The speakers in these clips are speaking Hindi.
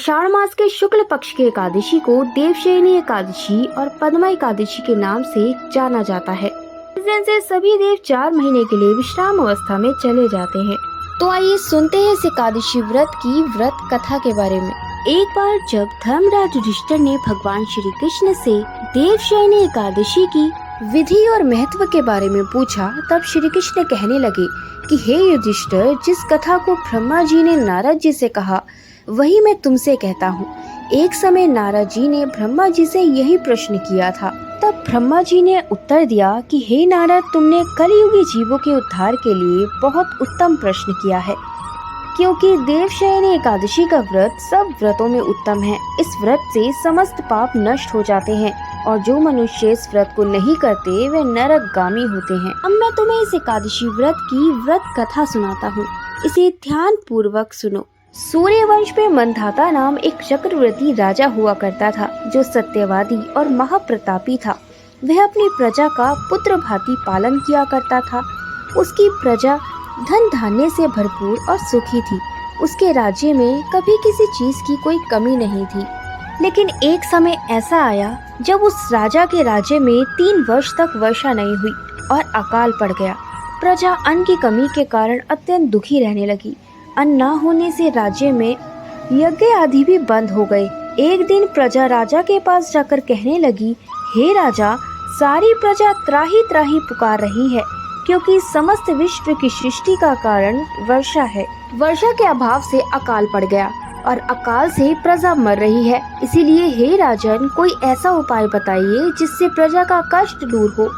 आषाढ़ मास के शुक्ल पक्ष की एकादशी को देवशयनी एकादशी और पद्मा एकादशी के नाम से जाना जाता है। इस दिन से सभी देव 4 महीने के लिए विश्राम अवस्था में चले जाते हैं। तो आइए सुनते हैं इस एकादशी व्रत की व्रत कथा के बारे में। एक बार जब धर्मराज युधिष्ठिर ने भगवान श्री कृष्ण से देवशयनी एकादशी की विधि और महत्व के बारे में पूछा, तब श्री कृष्ण कहने लगे कि हे युधिष्ठिर, जिस कथा को ब्रह्मा जी ने नारद जी से कहा वही मैं तुमसे कहता हूँ। एक समय नारद जी ने ब्रह्मा जी से यही प्रश्न किया था। तब ब्रह्मा जी ने उत्तर दिया कि हे नारद, तुमने कलियुगी जीवों के उद्धार के लिए बहुत उत्तम प्रश्न किया है, क्योंकि देवशयनी एकादशी का व्रत सब व्रतों में उत्तम है। इस व्रत से समस्त पाप नष्ट हो जाते हैं और जो मनुष्य इस व्रत को नहीं करते वे नरकगामी होते हैं। अब मैं तुम्हें इस एकादशी व्रत की व्रत कथा सुनाता हूँ, इसे ध्यान पूर्वक सुनो। सूर्यवंश में मंधाता नाम एक चक्रवर्ती राजा हुआ करता था, जो सत्यवादी और महाप्रतापी था। वह अपनी प्रजा का पुत्र भांति पालन किया करता था। उसकी प्रजा धन धान्य से भरपूर और सुखी थी। उसके राज्य में कभी किसी चीज की कोई कमी नहीं थी। लेकिन एक समय ऐसा आया जब उस राजा के राज्य में 3 वर्ष तक वर्षा नहीं हुई और अकाल पड़ गया। प्रजा अन्न की कमी के कारण अत्यंत दुखी रहने लगी। अन्न न होने से राज्य में यज्ञ आदि भी बंद हो गए। एक दिन प्रजा राजा के पास जाकर कहने लगी, हे राजा, सारी प्रजा त्राही त्राही पुकार रही है, क्योंकि समस्त विश्व की सृष्टि का कारण वर्षा है। वर्षा के अभाव से अकाल पड़ गया और अकाल से प्रजा मर रही है। इसीलिए हे राजन, कोई ऐसा उपाय बताइए जिससे प्रजा का कष्ट दूर हो।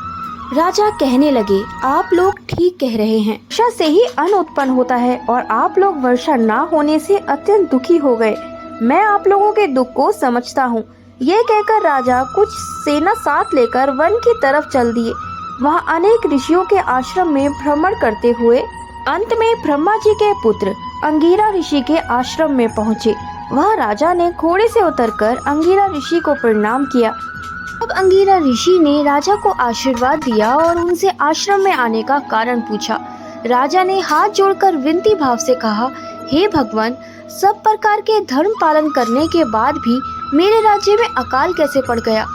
राजा कहने लगे, आप लोग ठीक कह रहे हैं। वर्षा से ही अन्न उत्पन्न होता है और आप लोग वर्षा न होने से अत्यंत दुखी हो गए। मैं आप लोगों के दुख को समझता हूँ। ये कहकर राजा कुछ सेना साथ लेकर वन की तरफ चल दिए। वहाँ अनेक ऋषियों के आश्रम में भ्रमण करते हुए अंत में ब्रह्मा जी के पुत्र अंगिरा ऋषि के आश्रम में पहुँचे। वह राजा ने घोड़े से उतरकर अंगिरा ऋषि को प्रणाम किया। अब अंगिरा ऋषि ने राजा को आशीर्वाद दिया और उनसे आश्रम में आने का कारण पूछा। राजा ने हाथ जोड़कर विनती भाव से कहा, हे भगवान, सब प्रकार के धर्म पालन करने के बाद भी मेरे राज्य में अकाल कैसे पड़ गया?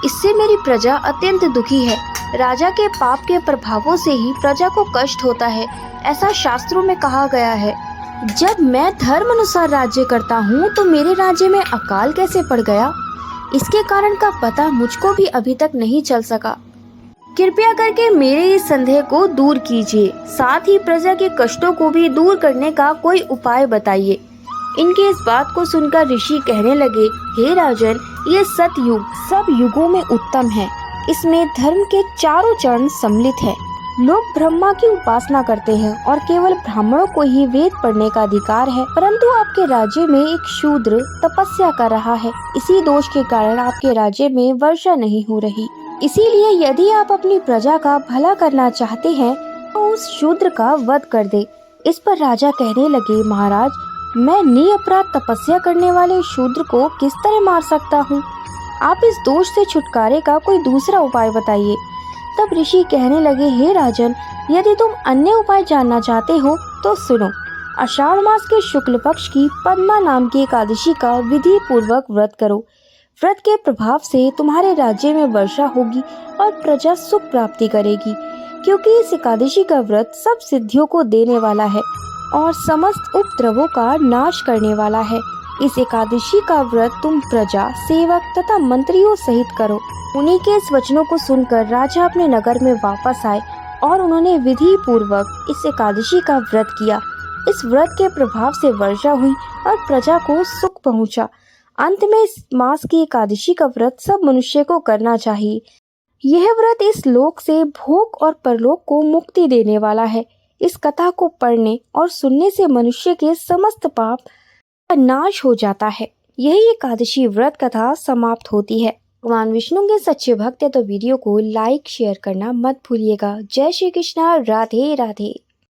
इससे मेरी प्रजा अत्यंत दुखी है। राजा के पाप के प्रभावों से ही प्रजा को कष्ट होता है, ऐसा शास्त्रों में कहा गया है। जब मैं धर्म अनुसार राज्य करता हूँ तो मेरे राज्य में अकाल कैसे पड़ गया? इसके कारण का पता मुझको भी अभी तक नहीं चल सका। कृपया करके मेरे इस संदेह को दूर कीजिए, साथ ही प्रजा के कष्टों को भी दूर करने का कोई उपाय बताइए। इनकी इस बात को सुनकर ऋषि कहने लगे, हे राजन, ये सतयुग सब युगों में उत्तम है। इसमें धर्म के चारों चरण सम्मिलित है। लोग ब्रह्मा की उपासना करते हैं और केवल ब्राह्मणों को ही वेद पढ़ने का अधिकार है, परंतु आपके राज्य में एक शूद्र तपस्या कर रहा है। इसी दोष के कारण आपके राज्य में वर्षा नहीं हो रही। इसीलिए यदि आप अपनी प्रजा का भला करना चाहते हैं तो उस शूद्र का वध कर दे। इस पर राजा कहने लगे, महाराज, मैं निरपराध तपस्या करने वाले शूद्र को किस तरह मार सकता हूँ? आप इस दोष से छुटकारे का कोई दूसरा उपाय बताइए। तब ऋषि कहने लगे, हे राजन, यदि तुम अन्य उपाय जानना चाहते हो तो सुनो। आषाढ़ मास के शुक्ल पक्ष की पद्मा नाम की एकादशी का विधि पूर्वक व्रत करो। व्रत के प्रभाव से तुम्हारे राज्य में वर्षा होगी और प्रजा सुख प्राप्ति करेगी, क्योंकि इस एकादशी का व्रत सब सिद्धियों को देने वाला है और समस्त उपद्रवों का नाश करने वाला है। इस एकादशी का व्रत तुम प्रजा, सेवक तथा मंत्रियों सहित करो। उन्हीं के इस वचनों को सुनकर राजा अपने नगर में वापस आए और उन्होंने विधि पूर्वक इस एकादशी का व्रत किया। इस व्रत के प्रभाव से वर्षा हुई और प्रजा को सुख पहुंचा। अंत में इस मास की एकादशी का व्रत सब मनुष्य को करना चाहिए। यह व्रत इस लोक से भोग और परलोक को मुक्ति देने वाला है। इस कथा को पढ़ने और सुनने से मनुष्य के समस्त पाप का नाश हो जाता है। यही एकादशी व्रत कथा समाप्त होती है। भगवान विष्णु के सच्चे भक्त है तो वीडियो को लाइक शेयर करना मत भूलिएगा। जय श्री कृष्णा, राधे राधे।